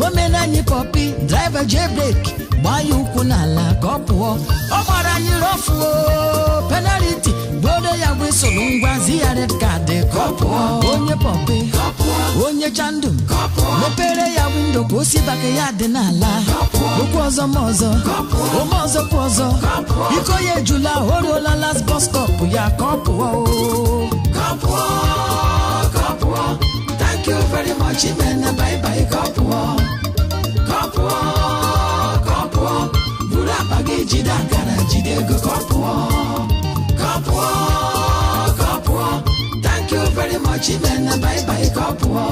omenanyi popi driver jailbreak gbanye ukwu n'ala ka ọ pụọ ọ gbara anyị rọfuo penalty bodo ya wesolu ngwa zi ya red card ka ọ pụọ onye popi onye chandu mepere ya windo ka o si baka ya dị n'ala okwu ọzọ ma ọzọ ome ọzọ kwa ọzọ iko ya ejula oruola last bus stop ya ka ọ pụọ thank you very much man bye bye ka ọ pụọ buru akpa gị jide akara jide ego ka ọ pụọ thank you very much man bye bye ka ọ pụọ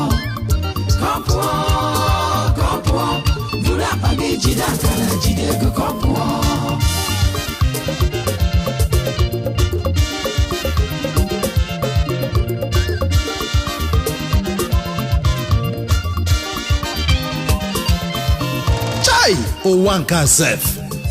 buru akpa gị jide akara jide ego ka ọ pụọ ụwa nke asef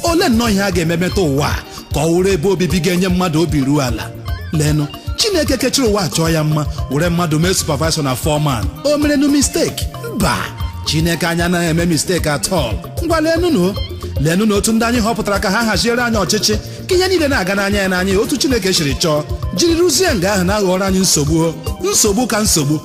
ole nnọọ ihe a ga-ememeta ụwa ka ọ wụrụ ebe obibi ga-enye mmadụ obi ruo ala lenụ Chineke kechiri ụwa chọọ ya mma were mmadụ mee supervisor na foreman o merenu mistake mba Chineke anya anaghị eme mistake at all ngwa lenụ na otu ndị anyị họpụtara ka ha haziere anyị ọchịchị ka ihe niile na-aga n'anya ya n'anya otu Chineke siri chọọ jiri rụzie nga ahụ na-aghọrọ anyị nsogbu ka nsogbu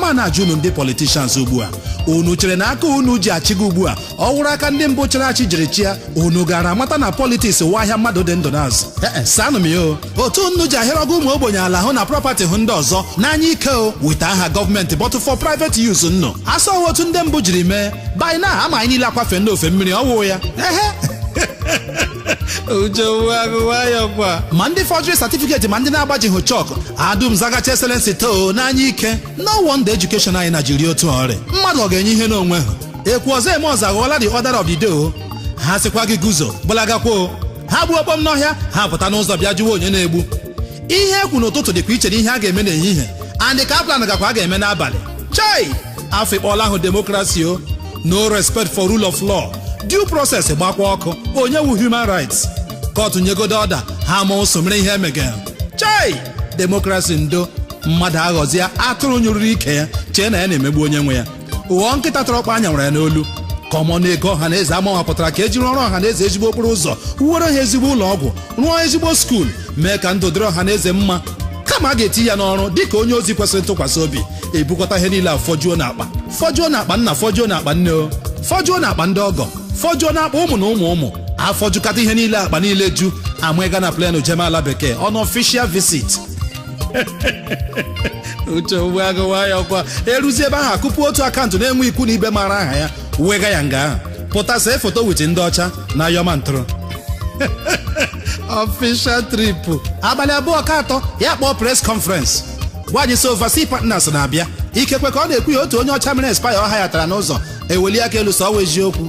ma na-ajụ unu ndị politicians ugbu a unu chere na aka unu ji achịga ugbu a ọ wụrụ aka ndị mbụ chere achị jiri chịa unu gara amata na politiks wa ahịa mmadụ dị ndụ n'azụ sanụ m ya otu unu ji ahịrị ọgụ ụmụ ogbenye ala hụ na prọpati hụ ndị ọzọ n'anya ike weta aha gọọmenti bọtụ for private use nnụ asọghị otu ndị mbụ jiri mee by na ama anyị niile akwafe ndị ofe mmiri ọwụ ya ma ndị forgery certificate ma ndị na-agbajighị chọkụ adum zagacha excellency too n'anya ike no wonder education anyị na jiri otu ọrịa mmadụ ọ ga-enye ihe n'onwe ha ekwu ọzọ eme ọzọ aghọọla the order of the day ha sịkwa gị guzo gbalagakwa ha gbuo okpom n'ọhịa ha pụta n'ụzọ bịa jụwa onye na-egbu ihe ekwu n'ụtụtụ dịkwa iche na ihe a ga-eme n'ehihie and ka plan gakwa a ga-eme n'abalị chai afọ ikpọla ahụ demokrasi no respect for rule of law due process gbakwa ọkụ onye wu human rights kọtụ nyegodo ọda ha ma ụsọ mere ihe emegara chai demokrasi ndo mmadụ aghọzie atụrụ nyụrụrụ ike ya chee na ya na-emegbu onye nwe ya ụghọ nkịta tọrọkpa anya nwere ya n'olu ka ọmọ na ego ọha na eze ama họpụtara ka ejiri ọrụ ọha na eze ezigbo okporo ụzọ wuoro ha ezigbo ụlọ ọgwụ rụọ ezigbo skuul mee ka ndụ dịrị ọha na eze mma kama a ga-eti ya n'ọrụ dịka onye ozi kwesịrị ntụkwasị obi ebukọta ihe niile a fọjuo n'akpa nna fọjuo n'akpa nne fọjuo n'akpa ndị ọgọ fọjuo n'akpa ụmụ na ụmụ afọjukata ihe niile akpa niile ju ama ịga na plenu jem ala bekee on official visit uche ugbu agụwa ya ọkwa eruzi ebe ahụ akụpụ otu akaụntụ na-enwe ikwu na ibe mara aha ya wega ya nga ahụ pụta see foto wit ndị ọcha na yọma ntụrụ official trip abalị abụọ ka atọ ya kpọọ press conference gwaanyị so overseas partners na-abịa ikekwe ka ọ na-ekwu ya otu onye ọcha mere spy ọha ya tara n'ụzọ eweli aka elu sọ ọwa eziokwu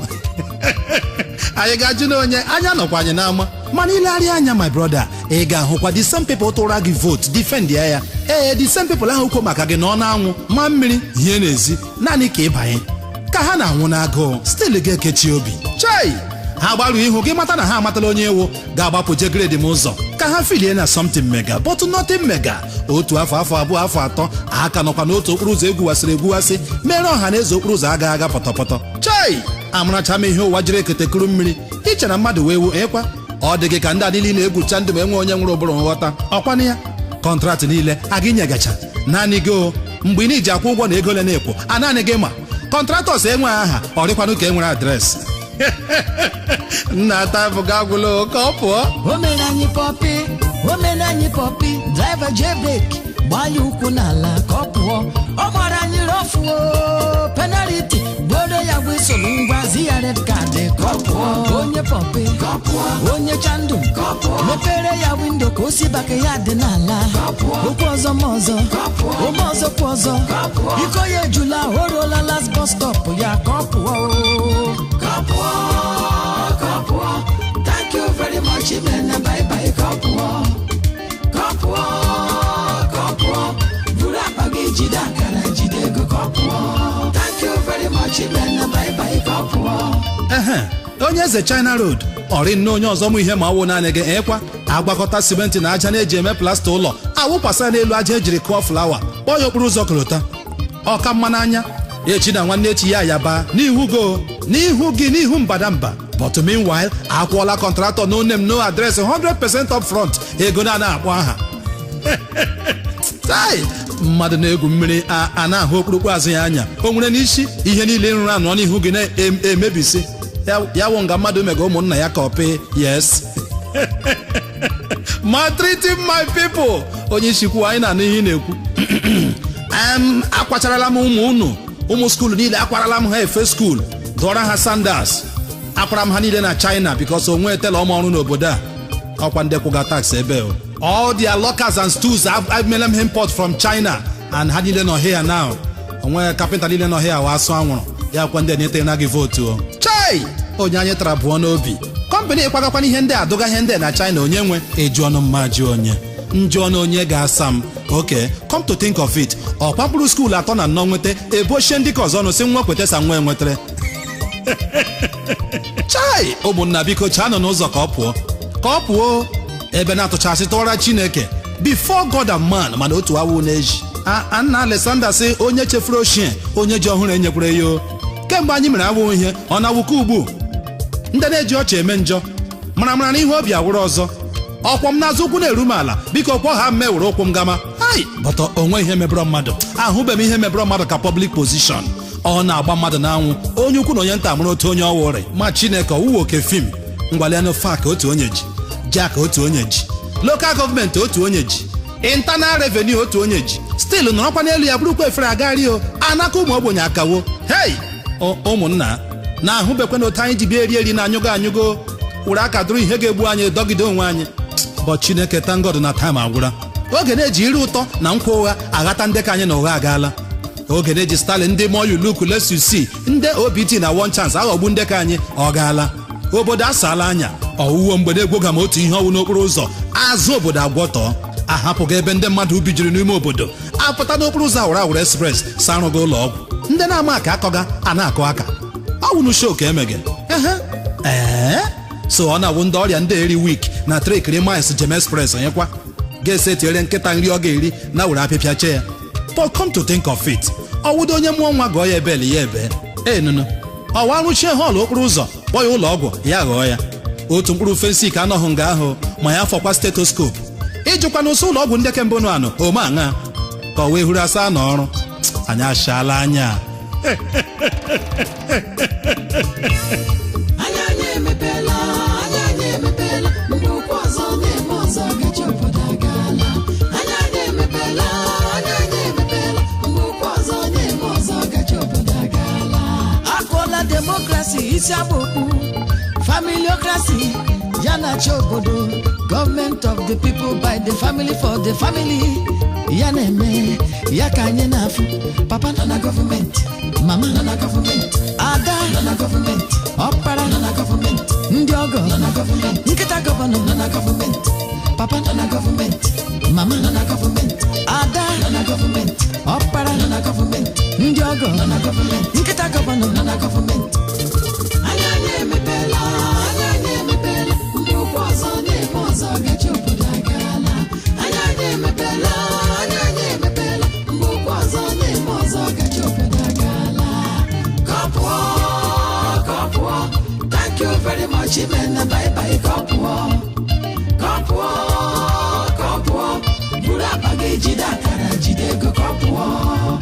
anyị ga-ajụ na onye anya nọkwa anyị n'ama mana ilegharịa anya my brother ị ga-ahụkwa the same people tụra gị vote defend ya the same people ahụ ukwu maka gị na ọ na-anwụ ma mmiri ihe n'ezi naanị ka ịbanye ka ha na-anwụ n'agụụ still ga-ekechi obi chai ha gbarụ ihu gị mata na ha amatala onye ewu ga-agbapụ je grade m ụzọ ka ha filie na something mega but nothing mega otu afọ abụọ afọ atọ aka nọkwa n'otu okporo ụzọ egwuwasị mere ọha na eze okporo ụzọ agaghị aga pọtọpọtọ chai amaracha m ihe ụwa jiri eketekuru mmiri iche na mmadụ wee wu ekwa ọ dị gị ka ndị adịli na-egwucha ndụ ma enwe onye nwere ụbụrụ nghọta ọkwanụ ya kọntraktị niile aga inyegacha naanị gị mgbe ị na-eji akwụ ụgwọ na ego le na-ekwo a naanị gị ma kọntraktọs enweghị aha ọ dịkwanụ ka e nwere adreesị nna ata bụ gagwụlo ka ọ pụọ omenanyi popi driver jailbreak gbanye ukwu n'ala ka ọ pụọ ọ gbara anyị rọfuo penalty bodo ya wesolu ngwa zi ya red card ka ọ pụọ onye popi onye chandu mepere ya windo ka o si baka ya dị n'ala okwu ọzọ ma ọzọ ome ọzọ kwa ọzọ iko ya ejula oruola last bus stop ya ka ọ pụọ thank you very much man bye bye ka ọ pụọ buru akpa gị jide akara jide ego ka ọ pụọ thank you very much man bye bye ka ọ pụọ onye eze China Road ọrị nne onye ọzọ mụ ihe ma ọwụ naanị gị ekwa agwakọta simenti na aja na-eji eme plasta ụlọ awụkwasa n'elu aja ejiri kụọ flawa kpọọ ya okporo ụzọ kolota ọka mma n'anya echi na nwanne echi ya yaba n'ihu gị n'ihu mbadamba. But meanwhile, akwụọla kọntraktọ no name no address 100% up front ego na akpọ aha. Mmadụ na-egwu mmiri a na-ahụ okpurukpu azụ ya anya o nwere n'isi ihe niile nrụ anọ n'ihu gị na-emebisi ya wụ nga mmadụ mega ụmụnna ya ka ọpị. Yes. Maltreating my people. Onye isi kwu anyị na-anụ ihe na-ekwu. Akwacharala m ụmụ skuulu niile akwarala m ha efe skuulu dọrọ ha sandals akwara m ha niile na China because onwe tela ọma ọrụ n'obodo a ọkwa ndị kwụga tax ebe all their lockers and stools I've made them import from China and ha niile nọ here now. Onwe kapịnta niile nọ here wa asụ anwụrụ ya kwa ndị na-ete na gị votu chai onye anyị tara bụọ n'obi kọmpanị ịkwagakwana ihe ndị adụga ihe ndị na China onye nwe eju ọnụ mmaji onye njụ ọnụ onye ga-asa m. Okay, come to think of it, ọkwa mkpụrụ skuulu 3 na 4 nweta ebochie ndị ka ọzọ nụ si nwa kwetesa nwa enwetara. Chai ụmụnna biko chaa nọ n'ụzọ ka ọ pụọ ebe na-atụchasị tụwara Chineke before God and man mana otu awụ na-eji. Nna Alexander sị onye chefuru ochie onye ji ọhụrụ enyekwara ya kemgbe anyị mere awụ ihe ọ na-awụka ugbu ndị na-eji ọchị eme njọ mara na ihe obi awụrụ ọzọ ọkwọ m n'azụ ụkwụ na-eru m ala biko kwọ ha mmewere ụkwụ m gama. Bọtọ onwe ihe mebụrụ mmadụ ahụbeghị m ihe mebụrụ mmadụ ka public position ọ na-agba mmadụ n'anwụ onye ukwu na onye nta mụrụ otu onye ọwụrị ma Chineke ọwụwa oke fim ngwalianụ fak otu onye ji jak otu onye ji local gọọmenti otu onye ji internal revenue otu onye ji stilu nọrọkwa n'elu ya bụrụkwa efere agari anaka ụmụ ogbenye akawo. Hei ụmụnna na-ahụbekwa na otu anyị ji bịa eri na anyụgo were aka dụrụ ihe ga-egbu anyị dọgide onwe anyị. But Chineke thank God na time agwụra oge na-eji iri ụtọ na nkwa ụgha aghata ndị ka anyị na ụgha agaala oge na-eji Stalin ndị more you look less you see ndị OBT na one chance aghọgbu ndị ka anyị ọ gaala obodo asaala anya ọwụwo mgbede egwoga ma otu ihe ọwụ n'okporo ụzọ azụ obodo agwọtọ ahapụghị ebe ndị mmadụ ubi jiri n'ime obodo apụta n'okporo ụzọ awụrụ express sarụga ụlọ ọgwụ ndị na-ama aka akọga a na-akụ aka ọwụnụ show ka emege so ọ na-awụ ndị ọrịa ndị eri wik na trekiri miles jem express onyekwa ga-ese tinyere nkịta nri ọ ga-eri na were apịpịa che ya. But come to think of it ọwụdo onye mụọ nwa gọọ ya ebeli ya ebe nụnụ ọwa arụchie họọlụ okporo ụzọ kpọ ya ụlọ ọgwụ ya ghọọ ya otu mkpụrụ fensik anọghị nga ahụ ma ya fọkwa stetoskopu ijikwa n'ụsọ ụlọ ọgwụ ndị kemgbe nụ anụ ome aṅa ka o wee huru asa n'ọrụ anyị ashaala anya. Democracy isi abokwu familiocracy ya na-achị obodo government of the people by the family for the family ya na-eme ya ka anyị na-afụ papa nọ na gọọmenti mama nọ na gọọmenti ada nọ na gọọmenti ọkpara nọ na gọọmenti ndị ọgọ nọ na gọọmenti nkịta gọvanọ nọ na gọọmenti papa nọ na gọọmenti mama nọ na gọọmenti ada nọ na gọọmenti ọkpara nọ na gọọmenti ndị ọgọ nọ na gọọmenti nkịta gọvanọ nọ na gọọmenti. Thank you very much, man. Bye bye, Kopua. Bura bageji da kara jidego Kopua.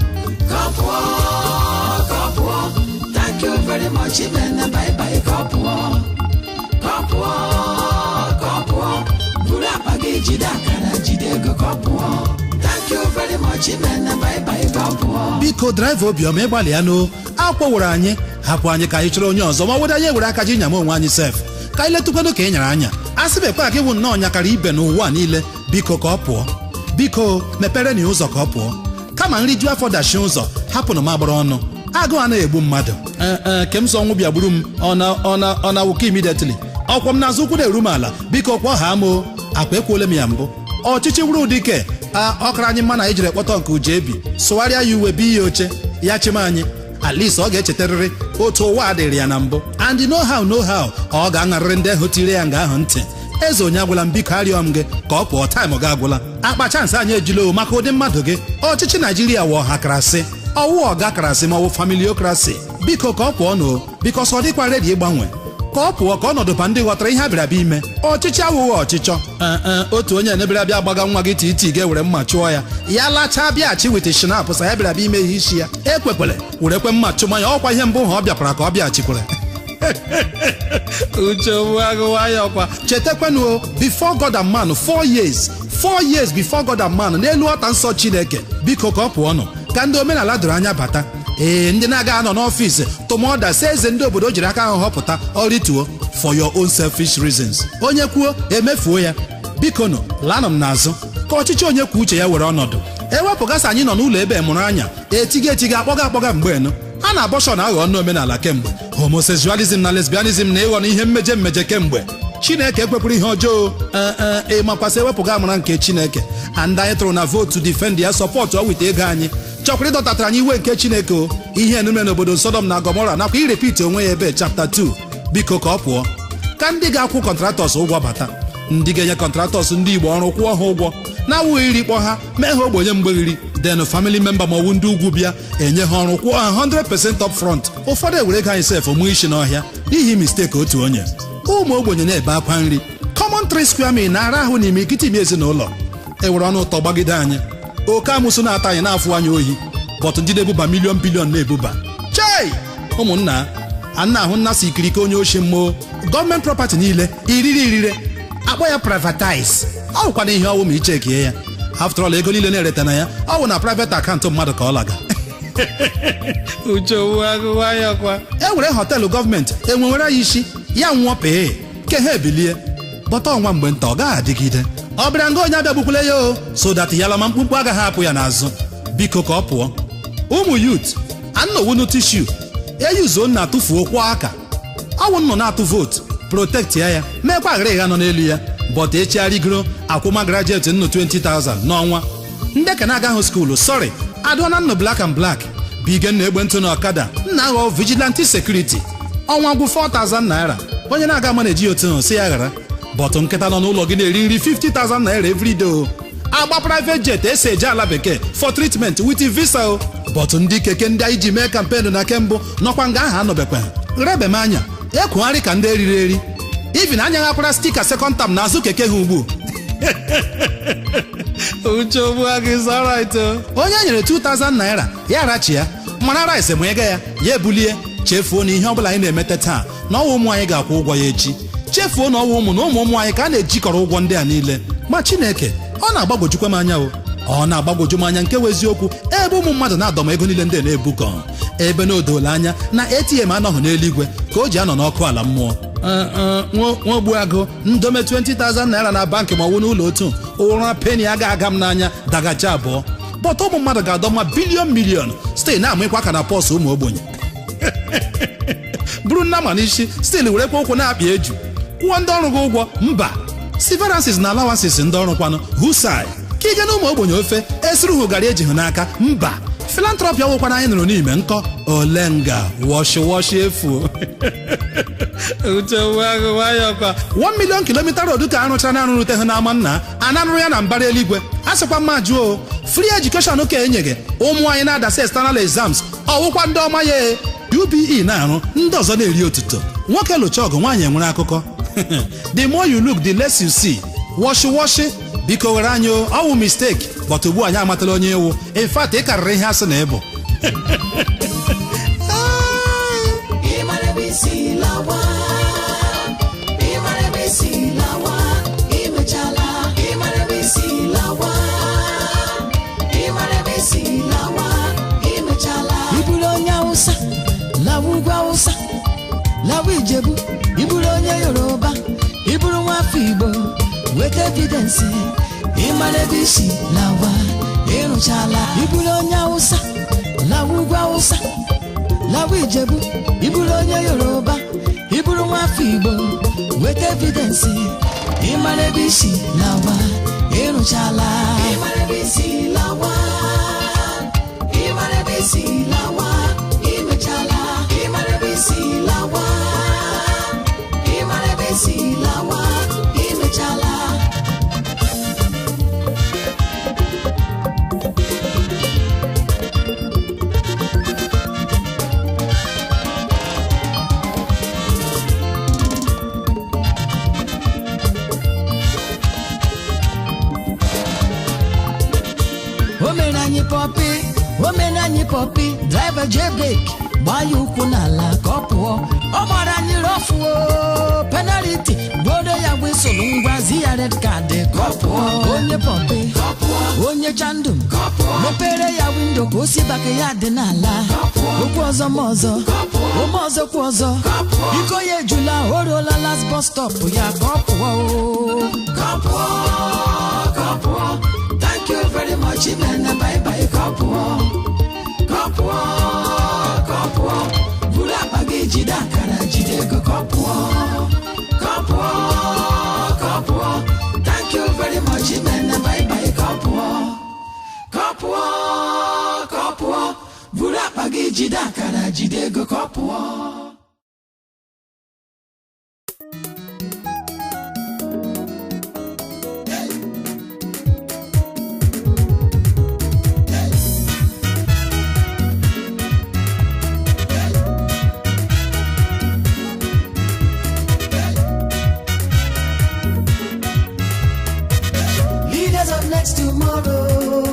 Thank you very much, man. Bye bye, Kopua. Bura bageji da kara jidego Kopua. Thank you very much, man. Bye bye, Kopua. Biko drive obiọma ịgbalị ya n'o akwọwụrụ anyị hapụ anyị ka anyị chọrọ onye ọzọ ma wede anyị were aka ji nyama onwe anyị sef ka anyị letukwanụ ka ị nyere anya a sịbekwa ka ịwụ nnọọ nyakara ibe n'ụwa niile biko ka ọ pụọ biko mepere na ụzọ ka ọ pụọ kama nri ju afọ dashi ụzọ hapụnụ m agbara ọnụ agụụ anaghị egbu mmadụ ke m sọ ọnwụ bịa gburu m ọ na wụka immediately ọkwọ m n'azụ ụkwụ na-eru m ala biko kwọ ha moo akpa ekwuole m ya mbụ ọchịchị wuru ụdike ọkara anyị mma na ejiri ekpọtọ nke uche ebi sụgharịa ya uwe bi ya oche ya chịm anyị at least ọ ga-echetarịrị otu ụwa dịrị ya na mbụ and no how ọ ga-aṅarịrị ndị ahụ tiri ya nga ahụ ntị eze onye agwụla m biko arịọ m gị ka ọ pụọ taịm ga agwụla akpa chansị anyị ejila o maka ụdị mmadụ gị ọchịchị Naijiria wụ ọhakarasị ọwụ ọgakrasị ma ọ bụ familiokrasị biko ka ọ pụọ nụ bikos ọ dịkwa redi ịgbanwe ka ọ pụọ ka ọnọdụ ba ndị ghọtara ihe abịara bịa ime ọchịchị awụghị ọchịchọ otu onye na-ebịara bịa gbaga nwa gị titi ga-ewere mma chụọ ya lachaa bịaghachi wit shinap sa ya bịara bịa ime ihe isi ya ekwekwere werekwe mma chụma ya ọkwa ihe mbụ ha ọ bịakwara ka ọ bịaghachikwere uche agụwa ya ọkwa chetakwanụ before God and man 4 years before God and man n'elu ọta nsọ Chineke biko ka ọ pụọ nụ ka ndị omenala doro anya bata ndị na-aga anọ n'ọfịs tụmọda si eze ndị obodo jiri aka ahụ họpụta ọrịtuo for your own selfish reasons onye kwuo emefuo ya biko nụ lanụ m n'azụ ka ọchịchị onye kwuo uche ya were ọnọdụ ewepụgasị anyị nọ n'ụlọ ebe mụrụ anya etiga akpọga mgbe a na-abọshọn aghọ ọnụ omenala kemgbe homosexualism na lesbianism na ịghọ na ihe mmeje kemgbe Chineke ekwekwuru ihe ọjọọ makwasị ewepụga amara nke Chineke and anyị tụrụ na vote to defend ya sọpọtụ ọwite ego anyị chọkwara ịdọtatara anyị iwe nke Chineke ihe enume n'obodo Sodom na Gomora nakwa irepiti onwe ya ebe chapter 2 biko ka ọ pụọ ka ndị ga-akwụ kọntraktọs ụgwọ bata ndị ga-enye kọntraktọs ndị Igbo ọrụ kwụọ ha ụgwọ na-awụghị iri kpọ ha mee ha ogbenye mgbeghiri den family member ma ọwụ ndị ugwu bịa enye ha ọrụ kwụọ ha 100% up front ụfọdụ ewere ego anyị sef mụ isi n'ọhịa n'ihi mistake otu onye ụmụ ogbenye na-ebe akwa nri common 3 square meal na-ara ahụ n'ime ikiti ime ezinụlọ ewere ọnụ ụtọ gbagide anyị oke amụsụ na-ata anyị na-afụ anyị ohi bọtụ ndị na-ebuba bilion na-ebuba chai ụmụnna ana ahụ nna si ikirike onye oshi mmụọ gọọmenti prọpati niile irire akpọ ya privatize ọ bụkwana ihe ọwụ ma ichekie ya after all ego niile na-ereta na ya ọ bụ na private akaụntụ mmadụ ka ọ laga e were họteelụ gọọmenti enwewere ya isi ya nwụọ pee ke ha ebilie bọta ọnwa mgbe nta ọ gaghị adịgide ọ bịara nga onye abịagbukwule ya so that yalama mkpụmkpụ agaghị apụ ya n'azụ biko ka ọ pụọ ụmụ yut annowunu tishu eyuzo na atụfuo kwa aka ọwụ nnọ na-atụ vootu protect ya meekwa aghara ịgha nọ n'elu ya but echigharịgoro akwụma graduate nnụ 20,000 n'ọnwa ndị ka na-agaghị skuulu sorry adụọna nnụ black and black bige nna egbe ntụ na ọkada nna aghọ vigilante security ọnwa gwụ 4,000 naira onye na-aga ama na-eji otu si ya ghara bọtụ nkịta nọ n'ụlọ gị na-eri nri 50,000 naira everyday agba private jet esi eje ala bekee for treatment with visa bọtụ ndị keke ndị anyị ji mee kampenu na kembụ nọkwa nga aha anọbekwa rebe m anya ekwugharị ka ndị eriri eri even anya ghakwara stika second term n'azụ keke ha ugbu onye nyere 2,000 naira ya rachi ya mana rice ma ego ya ebulie chefuo na ihe ọbụla anyị na-emete taa na ọwa ụmụ anyị ga-akwụ ụgwọ ya echi chefuo na ọwa ụmụ na ụmụ anyị ka a na-ejikọrọ ụgwọ ndị a niile ma Chineke ọ na-agbagwojukwa m anya ọ na-agbagwoju m anya nke wụ eziokwu ebe ụmụ mmadụ na-adọma ego niile ndị na-ebukọ ebe na odola anya na ATM anọghị n'eluigwe ka o ji anọ n'ọkụ ala mmụọ nwogbuagụ ndome 20,000 naira na bankị ma ọ wụ n'ụlọ otu ụra peni aga m n'anya dagacha abụọ bọta ụmụ mmadụ ga-adọma bilion site na-amịkwa ka na pọs ụmụ ogbenye bụrụ nna ma n'isi stil werekwa ụkwụ na-akpị eju kwụọ ndị ọrụ gị ụgwọ mba severances na allowances ndị ọrụ kwanụ husai ka ije na ụmụ ogbenye ofe esiri hụgara eji hụ n'aka mba filantrọpị ọgwụkwana anyị nụrụ n'ime nkọ olenga wọshi efu 1 million kilomita road ka arụchara na arụrụte ha n'ama nna anarụrụ ya na mbara eluigwe a sịkwa mma jụọ free education ka enyeghị ụmụ anyị na-adasị external exams ọwụkwa ndị ọma ya UBE na-arụ ndị ọzọ na-eri otuto nwoke lụcha ọgụ nwaanyị enwere akụkọ the more you look the less you see wọshi biko were anyị ọwụ mistake but ugbu anyị amatala onye ewu in fact ị karịrị ihe asị na ịbụ iburu onye Awụsa lawa ugwu Awụsa lawa Ijebu iburu onye Yoruba iburu nwafọ Igbo weta evidensi ịmara ebe isi lawa ịrụchala iburu onye Awụsa lawa ugwu Awụsa lawa Ijebu iburu onye Yoruba iburu nwafọ Igbo weta evidensi ịmara ebe isi lawa ịrụchala ịmara ebe isi lawa ịmara ebe isi lawa ịmechala ịmara ebe isi lawa ịmara ebe isi lawa ịmechala Poppy, driver jailbreak, gbaa ya ụkwụ n'ala ka ọ pụọ. Ọ gbara anyị rọfuo, penalty, bodo ya whistle ngwa zi ya red card ka ọ pụọ. Onye Poppy, onye Chandum, mepere ya window ka o si baka ya dị n'ala. Okwu ọzọ ma ọzọ, ome ọzọ kwa ọzọ. Iko ya ejula, o ruola last bus stop ya ka ọ pụọ. Ka ọ pụọ. Thank you very much, man. Bye bye, ka ọ pụọ. Bula bagi jida kara jide go ka ọ pụọ. Thank you very much, man. Bye bye, ka ọ pụọ. Bula bagi jida kara jide go ka ọ pụọ. Tomorrow,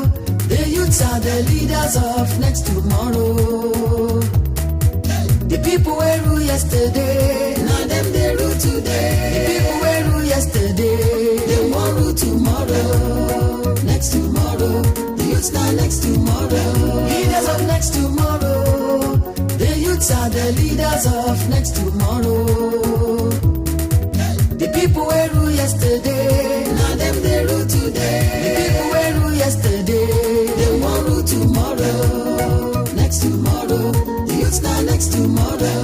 the youths are the leaders of next tomorrow. The people were rule yesterday, now them they rule today. The people were rule yesterday, they won't rule tomorrow. Next tomorrow, the youths now next tomorrow. Leaders of next tomorrow, the youths are the leaders of next tomorrow. The people were rule yesterday, now them they rule today. Yesterday, they won't rule tomorrow. Next tomorrow, the youths now next tomorrow.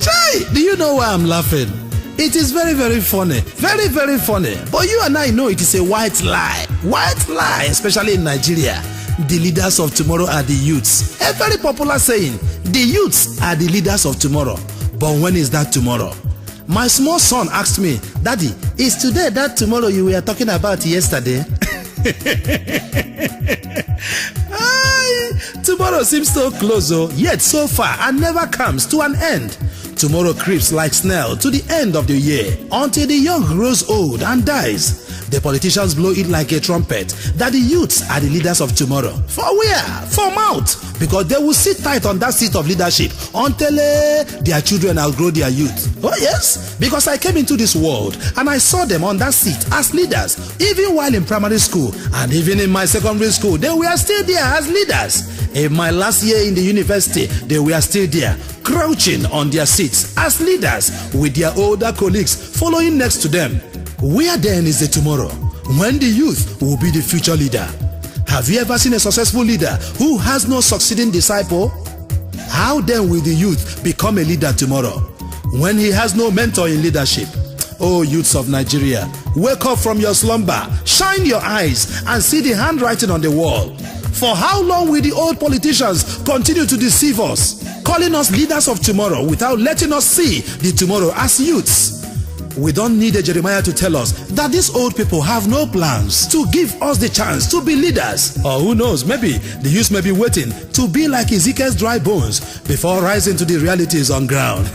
Chai, do you know why I'm laughing? It is very, very funny. Very, very funny. But you and I know it is a white lie. White lie, especially in Nigeria. The leaders of tomorrow are the youths. A very popular saying, the youths are the leaders of tomorrow. But when is that tomorrow? My small son asked me, Daddy, is today that tomorrow you were talking about yesterday? Tomorrow seems so close, yet so far and never comes to an end. Tomorrow creeps like snail to the end of the year until the young grows old and dies. The politicians blow it like a trumpet that the youths are the leaders of tomorrow. For where? For mouth. Because they will sit tight on that seat of leadership until their children outgrow their youth. Oh yes, because I came into this world and I saw them on that seat as leaders. Even while in primary school and even in my secondary school, they were still there as leaders. In my last year in the university, they were still there, crouching on their seats as leaders with their older colleagues following next to them. Where then is the tomorrow when the youth will be the future leader? Have you ever seen a successful leader who has no succeeding disciple? How then will the youth become a leader tomorrow when he has no mentor in leadership? Oh, youths of Nigeria, wake up from your slumber, shine your eyes and see the handwriting on the wall. For how long will the old politicians continue to deceive us, calling us leaders of tomorrow without letting us see the tomorrow as youths? We don't need a Jeremiah to tell us that these old people have no plans to give us the chance to be leaders. Or who knows, maybe the youth may be waiting to be like Ezekiel's dry bones before rising to the realities on ground.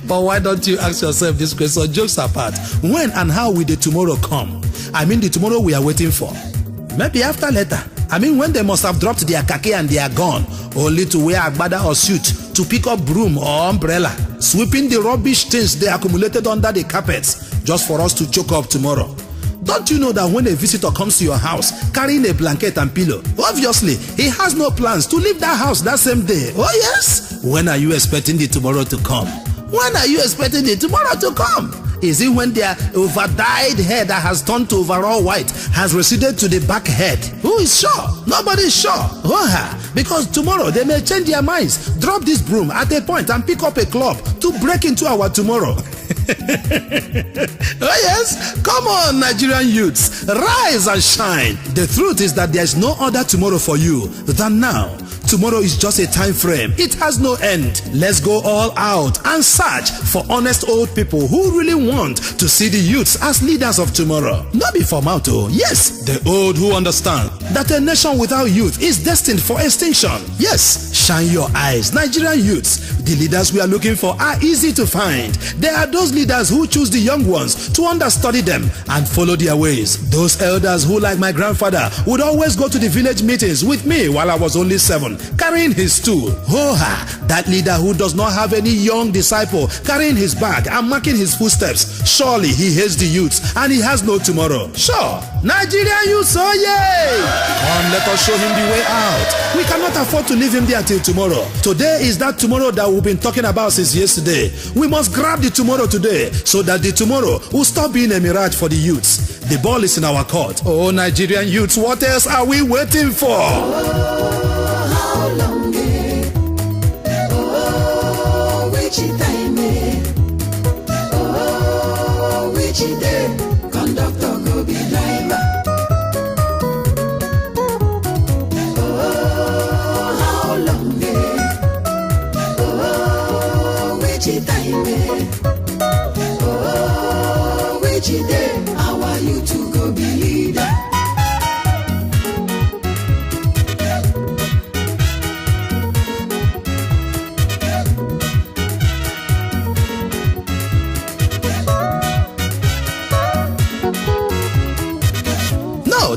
But why don't you ask yourself this question, jokes apart? When and how will the tomorrow come? I mean the tomorrow we are waiting for. Maybe after later. I mean when they must have dropped their khaki and their gun, only to wear agbada or suit to pick up broom or umbrella, sweeping the rubbish things they accumulated under the carpets just for us to choke up tomorrow. Don't you know that when a visitor comes to your house carrying a blanket and pillow, obviously he has no plans to leave that house that same day? Oh yes? When are you expecting the tomorrow to come? When are you expecting the tomorrow to come? Is it when their over-dyed hair that has turned to overall white has receded to the back head? Who is sure? Nobody is sure. Because tomorrow they may change their minds, drop this broom at a point and pick up a club to break into our tomorrow. Oh yes? Come on, Nigerian youths, rise and shine. The truth is that there is no other tomorrow for you than now. Tomorrow is just a time frame. It has no end. Let's go all out and search for honest old people who really want to see the youths as leaders of tomorrow. Not be formalto. Yes, the old who understand that a nation without youth is destined for extinction. Yes, Shine your eyes. Nigerian youths, the leaders we are looking for are easy to find. They are those leaders who choose the young ones to understudy them and follow their ways. Those elders who, like my grandfather, would always go to the village meetings with me while I was only 7, carrying his stool. Ho-ha! That leader who does not have any young disciple carrying his bag and marking his footsteps. Surely he hates the youths and he has no tomorrow. Sure, Nigerian youths, oh yay! Come, let us show him the way out. We cannot afford to leave him there till tomorrow. Today is that tomorrow that we've been talking about since yesterday. We must grab the tomorrow today so that the tomorrow will stop being a mirage for the youths. The ball is in our court. Oh, Nigerian youths, what else are we waiting for? Oh, how long? Oh, which time? Oh, which day? Conductor go be driver. Oh, how long? Oh, which time? Oh, which day? How are you to go be leader?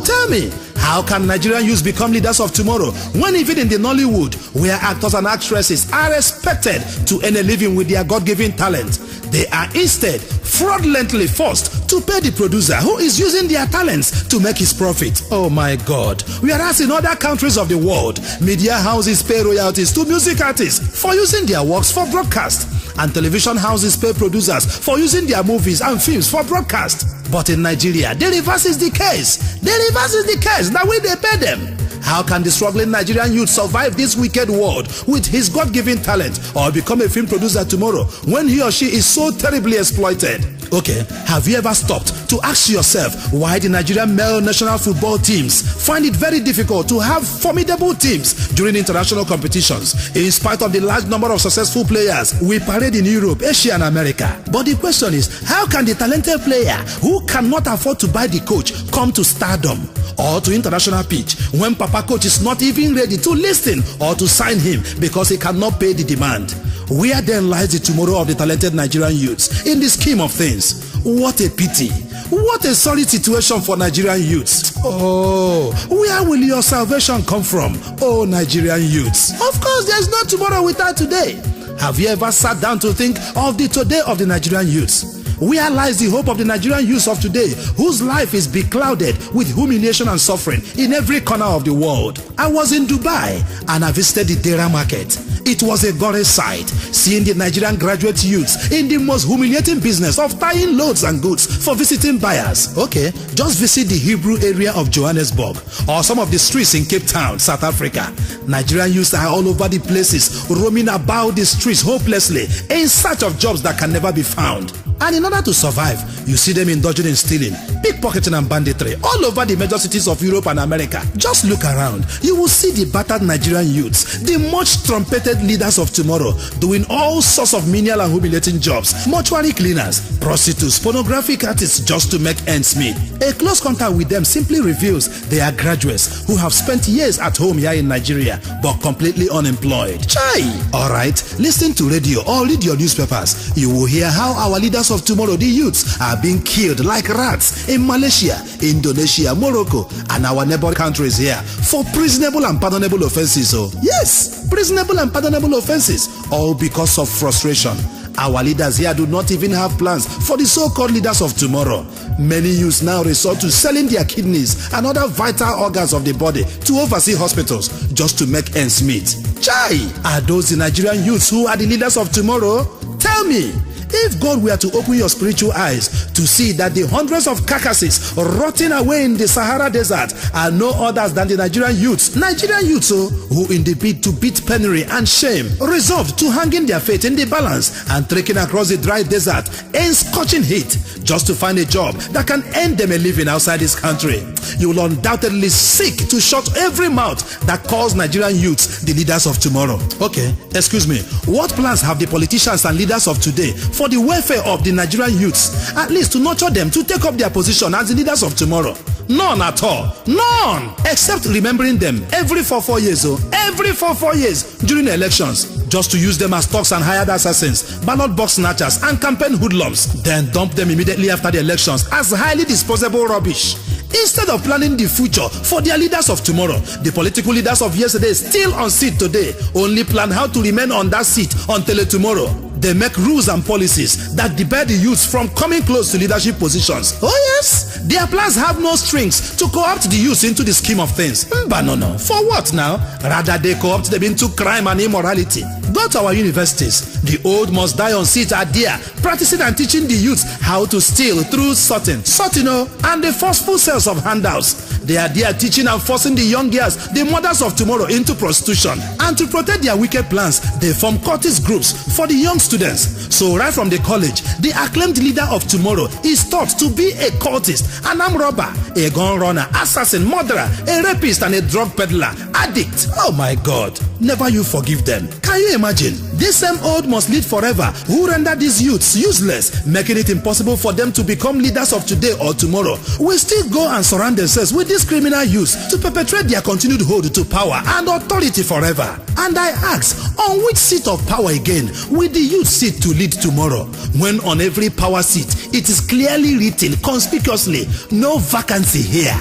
Tell me, how can Nigerian youths become leaders of tomorrow when even in the Nollywood, where actors and actresses are expected to earn a living with their God-given talent, they are instead fraudulently forced to pay the producer who is using their talents to make his profit? Oh my God. Whereas in other countries of the world, media houses pay royalties to music artists for using their works for broadcast, and television houses pay producers for using their movies and films for broadcast. But in Nigeria, the reverse is the case. The reverse is the case. That way they pay them. How can the struggling Nigerian youth survive this wicked world with his God-given talent or become a film producer tomorrow when he or she is so terribly exploited? Okay, have you ever stopped to ask yourself why the Nigerian male national football teams find it very difficult to have formidable teams during international competitions in spite of the large number of successful players we parade in Europe, Asia and America? But the question is, how can the talented player who cannot afford to buy the coach come to stardom or to international pitch when Papa Coach is not even ready to listen or to sign him because he cannot pay the demand? Where then lies the tomorrow of the talented Nigerian youths in the scheme of things? What a pity. What a sorry situation for Nigerian youths. Oh, where will your salvation come from, oh Nigerian youths? Of course, there's no tomorrow without today. Have you ever sat down to think of the today of the Nigerian youths? Where lies the hope of the Nigerian youth of today, whose life is beclouded with humiliation and suffering in every corner of the world? I was in Dubai and I visited the Dera market. It was a gory sight, seeing the Nigerian graduate youths in the most humiliating business of tying loads and goods for visiting buyers. Okay, just visit the Hebrew area of Johannesburg or some of the streets in Cape Town, South Africa. Nigerian youths are all over the places, roaming about the streets hopelessly in search of jobs that can never be found. And in order to survive, you see them indulging in stealing, pickpocketing and banditry all over the major cities of Europe and America. Just look around. You will see the battered Nigerian youths, the much trumpeted leaders of tomorrow, doing all sorts of menial and humiliating jobs. Mortuary cleaners, prostitutes, pornographic artists, just to make ends meet. A close contact with them simply reveals they are graduates who have spent years at home here in Nigeria but completely unemployed. Chai! Alright, listen to radio or read your newspapers. You will hear how our leaders of tomorrow, the youths, are being killed like rats in Malaysia, Indonesia, Morocco, and our neighbor countries here for treasonable and pardonable offenses. Oh, yes, treasonable and pardonable offenses, all because of frustration. Our leaders here do not even have plans for the so-called leaders of tomorrow. Many youths now resort to selling their kidneys and other vital organs of the body to overseas hospitals just to make ends meet. Chai! Are those the Nigerian youths who are the leaders of tomorrow? Tell me, if God were to open your spiritual eyes to see that the hundreds of carcasses rotting away in the Sahara Desert are no others than the Nigerian youths who in the bid to beat penury and shame resolved to hang in their faith in the balance and trekking across the dry desert in scorching heat just to find a job that can earn them a living outside this country, you will undoubtedly seek to shut every mouth that calls Nigerian youths the leaders of tomorrow. Okay, excuse me, what plans have the politicians and leaders of today for the welfare of the Nigerian youths, at least to nurture them to take up their position as the leaders of tomorrow? None at all. None! Except remembering them every 4 years, every 4 years during elections. Just to use them as thugs and hired assassins, ballot box snatchers, and campaign hoodlums. Then dump them immediately after the elections as highly disposable rubbish. Instead of planning the future for their leaders of tomorrow, the political leaders of yesterday still on seat today only plan how to remain on that seat until tomorrow. They make rules and policies that debar the youth from coming close to leadership positions. Oh yes, their plans have no strings to co-opt the youth into the scheme of things. But no. For what now? Rather they co-opt them into crime and immorality. Go to our universities. The old must die on seats are there, practicing and teaching the youth how to steal through sorting, and the forceful sales of handouts. They are there teaching and forcing the young girls, the mothers of tomorrow, into prostitution. And to protect their wicked plans, they form cultist groups for the young students. So right from the college, the acclaimed leader of tomorrow is thought to be a cultist, an armed robber, a gun runner, assassin, murderer, a rapist, and a drug peddler, addict. Oh my God, never you forgive them. Can you imagine? This same old must lead forever who render these youths useless, making it impossible for them to become leaders of today or tomorrow, will still go and surround themselves with these criminal youths to perpetrate their continued hold to power and authority forever. And I ask, on which seat of power again will the youth sit to lead tomorrow, when on every power seat it is clearly written conspicuously, no vacancy here?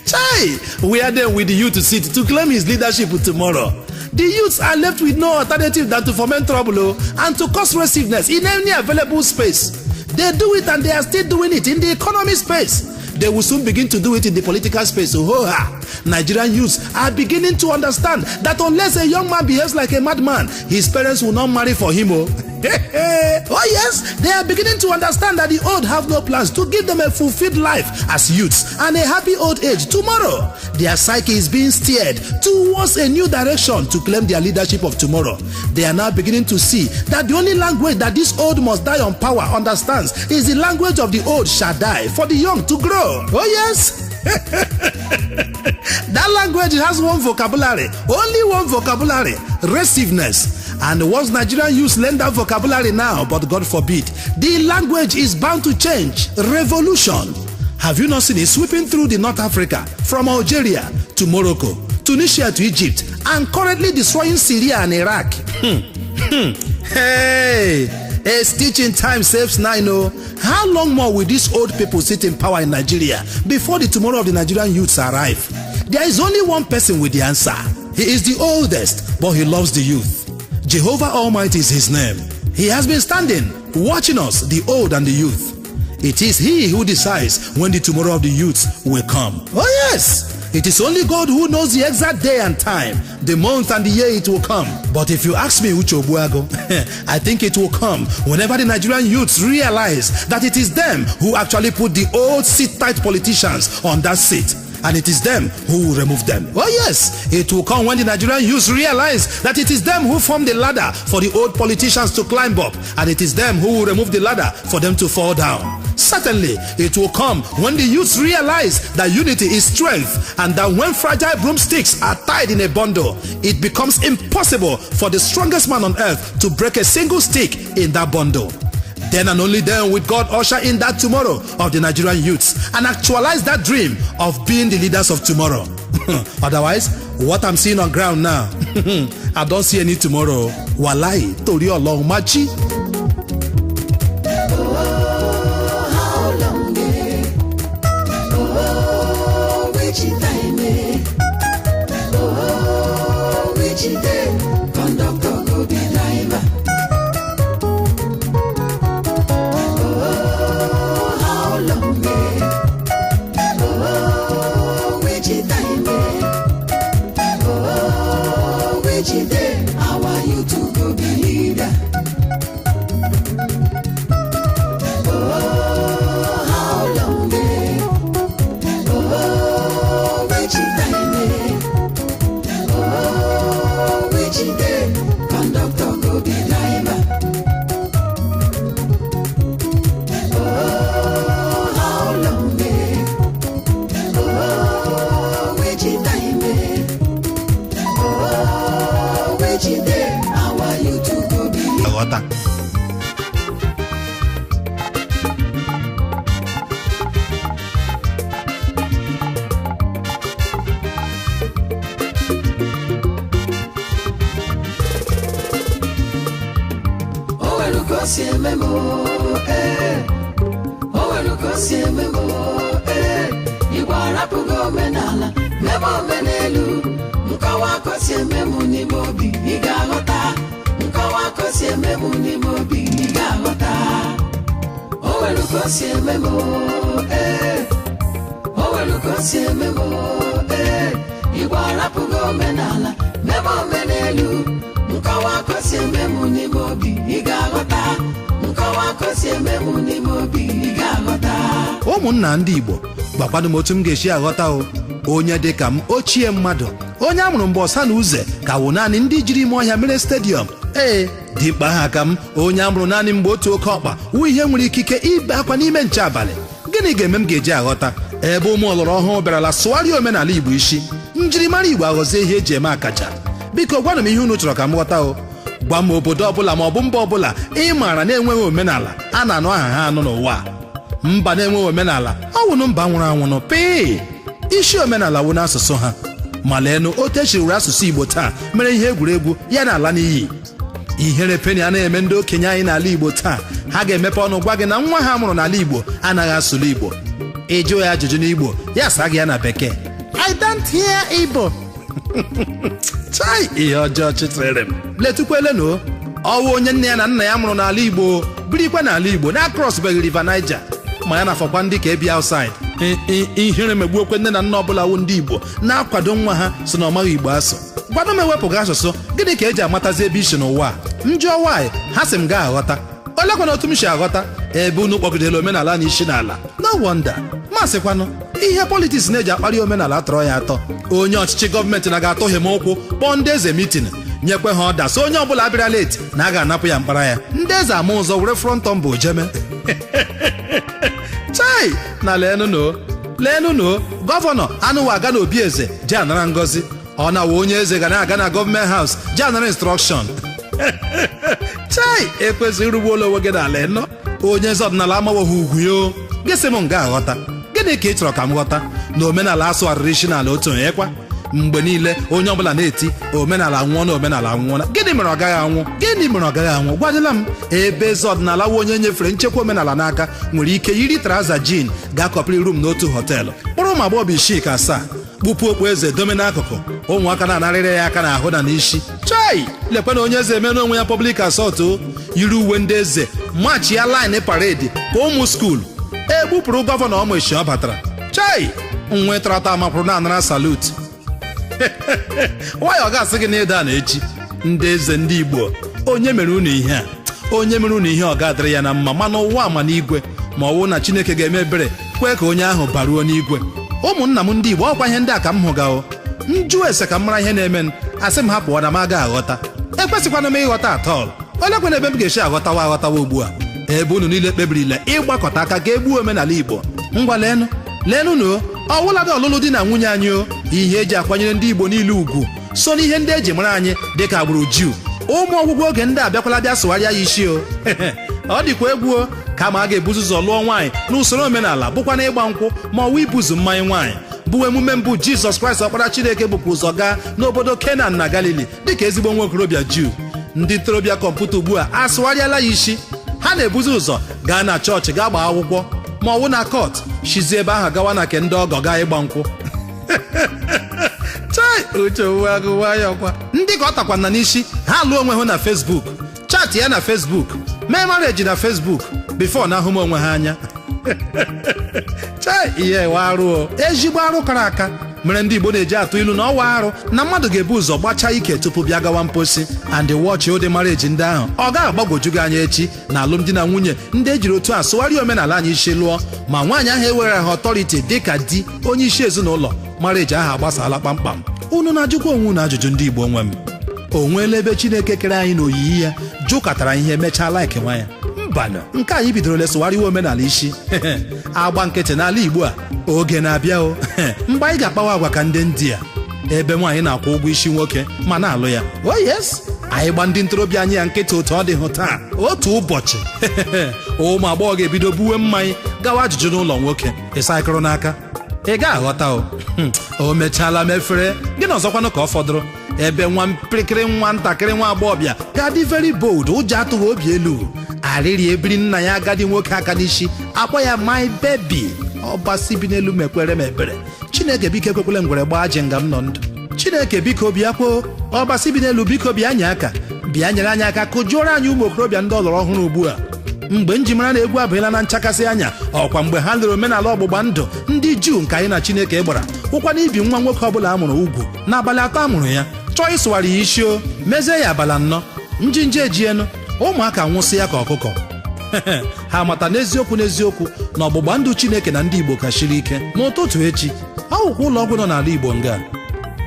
Chai, where then will the youth sit to claim his leadership tomorrow? The youths are left with no alternative than to foment trouble and to cause restiveness in any available space. They do it and they are still doing it in the economy space. They will soon begin to do it in the political space. Nigerian youths are beginning to understand that unless a young man behaves like a madman, his parents will not marry for him. Oh yes, they are beginning to understand that the old have no plans to give them a fulfilled life as youths and a happy old age tomorrow. Their psyche is being steered towards a new direction to claim their leadership of tomorrow. They are now beginning to see that the only language that this old must die on power understands is the language of the old shall die for the young to grow. Oh yes. That language has one vocabulary, only one vocabulary: restiveness. And once Nigerian youth learn that vocabulary now, but God forbid, the language is bound to change. Revolution. Have you not seen it sweeping through the North Africa, from Algeria to Morocco, Tunisia to Egypt, and currently destroying Syria and Iraq? Hey, a stitch in time saves 9. How long more will these old people sit in power in Nigeria before the tomorrow of the Nigerian youths arrive? There is only one person with the answer. He is the oldest, but he loves the youth. Jehovah Almighty is his name. He has been standing, watching us, the old and the youth. It is he who decides when the tomorrow of the youth will come. Oh yes! It is only God who knows the exact day and time, the month and the year it will come. But if you ask me, Uche Obuago, I think it will come whenever the Nigerian youths realize that it is them who actually put the old sit-tight politicians on that seat. And it is them who will remove them. Oh yes, it will come when the Nigerian youths realize that it is them who form the ladder for the old politicians to climb up, and it is them who will remove the ladder for them to fall down. Certainly, it will come when the youths realize that unity is strength, and that when fragile broomsticks are tied in a bundle, it becomes impossible for the strongest man on earth to break a single stick in that bundle. Then and only then will God usher in that tomorrow of the Nigerian youths and actualize that dream of being the leaders of tomorrow. Otherwise, what I'm seeing on ground now, I don't see any tomorrow. Walai, tori Ọlọ́run machi. ka o si eme m o nwere ka o si eme m Igbo arapụghị omenala mebe omenelu nkọwa ka o si eme m n'ime obi ị ga-aghọta nkọwa ka o si eme m n'ime obi ị ga-aghọta o nwere ka o si eme m o nwere ka o si eme m Igbo arapụghị omenala mebe omenelu nkọwa ka o si eme m n'ime obi ị ga-aghọta nkọwa ka o si eme m n'ime obi ị ga-aghọta ụmụnna ndị Igbo gbakwanụ m otu m ga-esi aghọta onye dị ka m ochie mmadụ onye amụrụ mgbe ọsa na uze ka wụ naanị ndị jiri ime ọhịa mere stadiọm dimkpa ha ka m onye amụrụ naanị mgbe otu oke ọkpa wụ ihe nwere ikike ibe akwa n'ime nche abalị gịnị ga-eme m ga-eji aghọta ebe ụmụ ọlọrọ ọhụụ bịarala sụgharịa omenala Igbo isi njirimara Igbo aghọzie ihe eji eme akaja biko gwanụ m ihe unu chọrọ ka m ghọta gwa m obodo ọbụla ma ọ bụ mba ọbụla ị maara na-enweghị omenala a na-anụ aha ha anụ n'ụwa mba na-enweghị omenala ọ wụnụ mba nwụrụ anwụnụ pii isi omenala wụ n'asụsụ ha ma leenụ otu echiri asụsụ Igbo taa mere ihe egwuregwu ya na ala n'iyi ihere peni a na-eme ndị okenye anyị n'ala Igbo taa ha ga-emepe ọnụ gwa gị na nwa ha mụrụ n'ala Igbo anaghị asụlụ Igbo ịjụ ya ajụjụ n'Igbo ya saa gị ya na bekee I don't hear Igbo chai ihe ọjọọ chịtịrị m letukwelenu ọwụ onye nne ya na nna ya mụrụ n'ala Igbo birikwa n'ala Igbo na crossbeghị River Niger ma ya na-afọkwa ndị ka ebi outside ihere megbuokwe nne na nna ọbụla wụ ndị Igbo na-akwado nwa ha so na ọmaghị Igbo asụ gwado m ewepụghị asụsụ gịnị ka eji amatazi ebe isi n'ụwa m jụọ nwaanyị ha sị m gaa aghọta olekwana otu m si aghọta ebe unu kpọgidere omenala na isi n'ala no wonder masịkwanụ ihe politiks na-eji akparị omenala atọrọ ya atọ onye ọchịchị gọọmenti na-ga-atụghị m ụkwụ kpọọ ndị eze mitin nyekwe ha ọda so onye ọbụla abịara leti na a ga-anapụ ya mkpara ya ndị eze ama ụzọ were frọntọm bụ jeme chai na leenụno gọvanọ anụwa aga n'obi eze ji anara ngọzi ọ na-awa onye eze ga na-aga na gọọmenti haus ji anara instrọkshọn chai ekwesịghị irugbu ụlọ onwe gị n'ala nnọọ onye eze ọdịnala amawoghị ugwu yo gịsị m nga aghọta gịnị ka ị chọrọ ka m ghọta na omenala asụgharịrị isi n'ala otu onye kwa mgbe niile onye ọbụla na-eti omenala nwụọ na omenala nwụọna gịnị mere ọ gaghị anwụ gwadịla m ebe eze ọdịnala nwa onye nyefere nchekwa omenala n'aka nwere ike yiri traza jin ga-akọpịrị rum n'otu họteelụ kpọrọ ụmụ agbọghọ isii ka asaa kpupu okpu eze dome n'akụkụ ụmụaka na-anarịrị ya aka n'ahụ na n'isi chai lekwe na onye eze eme n'onwe ya public assault yiri uwe ndị eze machi ya line paredi ka ụmụ skuulu egbupụrụ gọvanọ ọmụ echi ọ batara chai nwe trata mapụrụ na-anara salut nwayọ ga-asị gị na ịda na echi ndị eze ndị Igbo onye mere unu ihe ọ ga-adịrị ya na mma mana ụwa ama n'igwe ma ọ wụ na Chineke ga-eme ebere kwee ka onye ahụ baruo n'igwe ụmụnna m ndị Igbo ọkwa ihe ndị a ka m hụgao njụ ese ka m mara ihe na-eme asị m hapụọ na m aga aghọta ekwesịkwana m ịghọta atọl olekwana ebe m ga-esi aghọtawa ugbu a ebe unu niile kpebirile ịgbakọta aka ga egbuo omenala Igbo ngwa leenụ ọwụladị ọlụlụ di na nwunye anyị ihe eji akwanyere ndị Igbo niile ugwu so n'ihe ndị eji mara anyị dịka agbụrụ Juu ụmụ ọgwụgwọ oge ndị abịakwala bịa sụgharịa ya isi ọ dịkwa egwu kama a ga-ebuzu ụzọ lụọ nwaanyị n'usoro omenala bụkwa na ịgba nkwụ ma ọwa ibuzu mmanya nwaanyị bụ emume mbụ Jizọs Kraịst ọkpara Chineke bụkwa ụzọ gaa n'obodo Kenan na Galili dịka ezigbo nwa okorobịa Juu ndị ntorobịa kọmputa ugbu a asụgharịala ya isi ha na-ebuzi ụzọ gaa na chọọchị gaa gbaa akwụkwọ ma ọ wụ na kọt shizi ebe ahụ gawa na ke ndị ọgọ gaa ịgba nkwụ chai uche agụwayọkwa ndị ka ọ takwana n'isi ha lụọ onwe ha na Facebook chat ya na Facebook mee marriage na Facebook before na ahụ m onwe ha anya chai ihe warụ ezigbo arụ kara aka mere ndị Igbo na-eji atụ ilu na ọwa arụ na mmadụ ga-ebu ụzọ gbachaa ike tupu bịa gawa mposi and watch ụdị marriage ndị ahụ ọ ga-agbagwoju gị anya echi na alụmdi na nwunye ndị ejiri otu a sụgharịa omenala anyị isi lụọ ma nwaanyị ahụ ewere ha ọtọriti dịka di onye isi ezinụlọ marriage ahụ agbasala kpamkpam unu na-ajụkwa onwe unu ajụjụ ndị Igbo nwe m o nweela ebe Chineke kere anyị na oyiyi ya jụkọtara ihe mechaa like nwa ya mbanụ nke anyị bidoro lesụgharịwa omenala isi agba nkịtị n'ala Igbo a oge na-abịa mgbe anyị ga-akpawa agwa ka ndị India ebe nwaanyị na-akwụ ụgwọ isi nwoke ma na-alụ ya yes anyị gba ndị ntorobịa anyị ya nkịtị otu ọ dị hụ taa otu ụbọchị ụmụ agbọghọ ga-ebido buwe mmanya gawa ajụjụ n'ụlọ nwoke ịsaịkụrụ n'aka ị ga-aghọta o mechaala mefere gị na ọzọkwanụ ka ọ fọdụrụ ebe nwa mpịrịkịrị nwa ntakịrị nwa agbọghọbịa ga-adị very bold ụjọ atụghị obi elu arịrị ebiri nna ya agadi nwoke aka n'isi akpọ ya my baby. Ọbasi bi n'elu mekwere m ekpere, Chineke biko ekwekwele ngwere gbaa ji nga m nọ ndụ. Chineke biko bịa kwoo, ọbasi bi n'elu biko bịa nye aka, bịa nyere anyị aka kụjuoro anyị ụmụ okorobịa ndị ọlọrọ ọhụrụ ugbu a. Mgbe njimara na egwu abụghịla na nchakasị anya, ọkwa mgbe ha lere omenala ọgbụgba ndụ ndị Juu nke anyị na Chineke gbara, ụkwa na ibi nwa nwoke ọbụla a mụrụ ugwu n'abalị 3 a mụrụ ya, chọọ ịsụgharị ya isi o, mezie ya abalị 4, njinji ejienu, ụmụaka nwụsị ya ka ọkụkọ. Ha mata n'eziokwu na ọgbụgba ndụ Chineke na ndị Igbo kachiri ike. N'ụtụtụ echi, akwụkwọ ụlọ ọgwụ nọ n'ala Igbo nga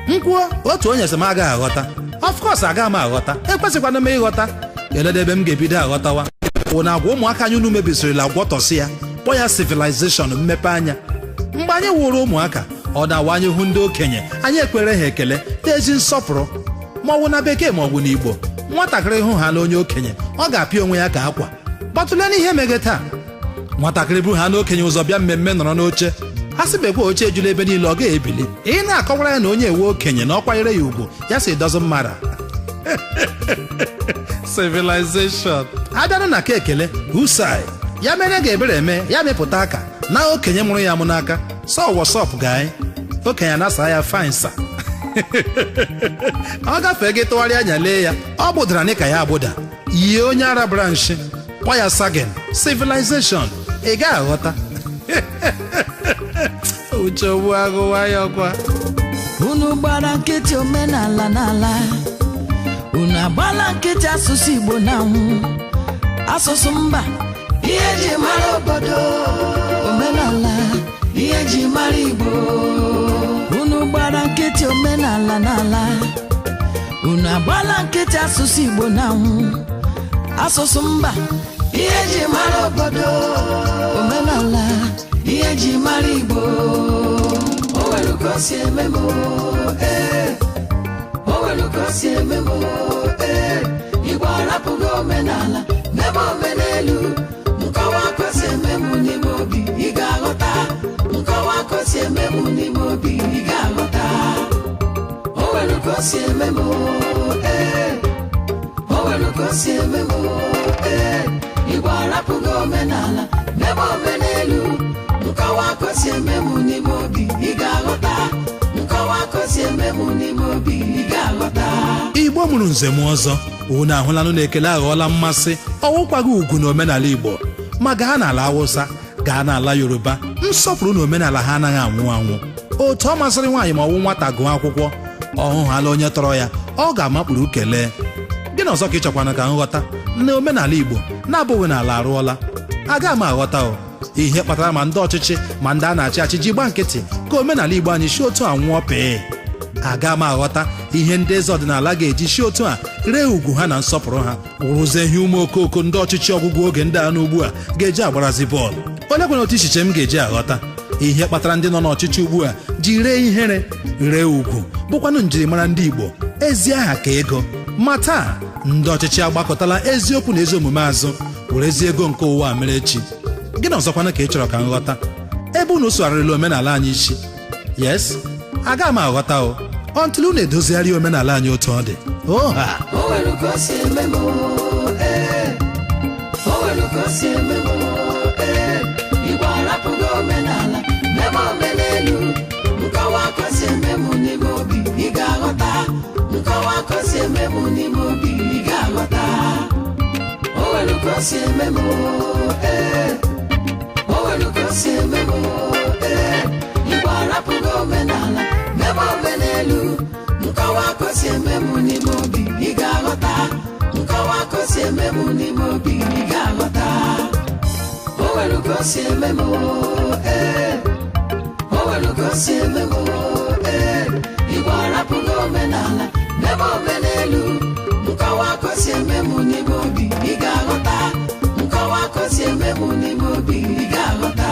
nkwuo otu onye sị m agaghị aghọta. Of course agaghị m aghọta, ekwesịkwana m ịghọta. Kedu ebe m ga-ebido aghọtawa? Ụna agwa ụmụaka anyị unu mebisirila agwọtọsị ya, kpọ ya civilization, mmepe anya. Mgbe anyị wụrụ ụmụaka, ọ na-awa anyị hụ ndị okenye, anyị ekwere ha ekele n'ezi nsọpụrụ. Ma ọ bụ na Bekee ma ọ bụ n'Igbo, nwatakịrị hụ ha na onye okenye, ọ ga-apịa onwe ya ka akwa. Gbatụle n'ihe mege taa, nwatakịrị buru ha na okenye ụzọ bịa mmemme nọrọ n'oche, ha sị bekwa oche ejula ebe niile, ọ ga-ebili. Ị na-akọwara ya na onye ewe okenye na ọkwanyere ya ugwu, ya sị doesn't matter. Civilization. Abịanụ na ka ekele usai ya mere ga-ebere eme ya mepụta aka na okenye mụrụ ya mụ n'aka. So what's up guy? Okenye na-asa ya fine sa. Ọ gafee gị tụgharịa anya lee ya, ọ gbụdara n'ịka ya agbụda, yie onye ara branchi, kpọ ya sagen. Civilization, ị gaghị aghọta. Uche ogbu agụwa ya ọkwa. Unu gbara nkịtị omenala n'ala, unu agbala nkịtị asụsụ Igbo na-anwụ, asụsụ mba, ihe ji mara obodo, omenala, ihe ji mara Igbo. Unu gbara nkịtị omenala n'ala, unu agbala nkịtị asụsụ Igbo na-anwụ, asụsụ mba, ihe ji mara obodo, omenala, ihe ji mara Igbo. O nwere ka o si eme m, o nwere ka o si eme m, Igbo arapụghị omenala mebe omenelu. Nkọwa ka o si eme m n'ime obi, ị ga-aghọta. Nkọwa ka o si eme m n'ime obi, ị ga-aghọta. O nwere ka o si eme m, o nwere ka o si eme m, Igbo arapụghị omenala mebe omenelu. Nkọwa ka o si eme m n'ime obi, ị ga-aghọta. Nkọwa ka o si eme m n'ime obi, ị ga-aghọta. Igbo mụrụ nze m ọzọ, unu ahụlanụ na ekele aghọọla mmasị. Ọwụkwaghị ugwu na omenala Igbo, ma gaa n'ala Awụsa, gaa n'ala Yoruba, nsọpụrụ na omenala ha anaghị anwụ anwụ. Otu ọ masịrị nwaanyị ma ọwụ nwata gụọ akwụkwọ, ọhụ hala onye tọrọ ya, ọ ga-amakpụrụ kelee. Gịnị ọzọ ka ị chọkwana ka nghọta na omenala Igbo na-abụghị n'ala arụọla? Agaghị m aghọta o ihe kpatara ma ndị ọchịchị ma ndị a na-achị achị ji gba nkịtị ka omenala Igbo anyị si otu a nwụọ pee. Agaghị m aghọta ihe ndị eze ọdịnala ga-eji si otu a ree ugwu ha na nsọpụrụ ha, wụrụzie ihe ụmụ okooko ndị ọchịchị ọgwụgwụ oge ndị a n'ugbu a ga-eji agbarazi bọọlụ. Onye kwere otu ichiche m ga-eji aghọta ihe kpatara ndị nọ n'ọchịchị ugbu a ji ree ihere, ree ugwu, bụkwanụ njirimara ndị Igbo, ezi aha ka ego. Ma taa ndị ọchịchị agbakọtala eziokwu na ezi omume azụ, werezi ego nke ụwa mere echi. Gịnị ọzọkwana ka ị chọrọ ka nghọta ebe unu sụgharịrịla omenala anyị isi? Yes, agaghị m aghọta o until unu edozigharị omenala anyị otu ọ dị. Oha! O nwere ka o si eme m, o nwere ka o si eme m, Igbo arapụghị omenala mebe omenelu. Nkọwa ka o si eme m n'ime obi, ị ga-aghọta. Nkọwa ka o si eme m n'ime obi, ị ga-aghọta. O nwere ka o si eme m, o nwere ka o si eme m, Igbo arapụghị omenala mebe omenelu. Nkọwa ka o si eme m n'ime obi, ị ga-aghọta. Nkọwa ka o si eme m n'ime obi, ị ga-aghọta. O nwere ka o si eme m, o nwere ka o si eme m, Igbo arapụghị omenala mebe omenelu. Nkọwa ka o si eme m n'ime obi, ị ga-aghọta. Nkọwa ka o si eme m n'ime obi, ị ga-aghọta.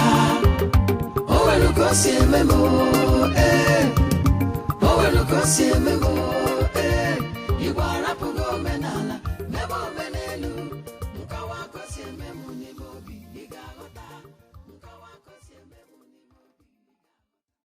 O nwere ka o si eme m, o nwere ka o si eme m.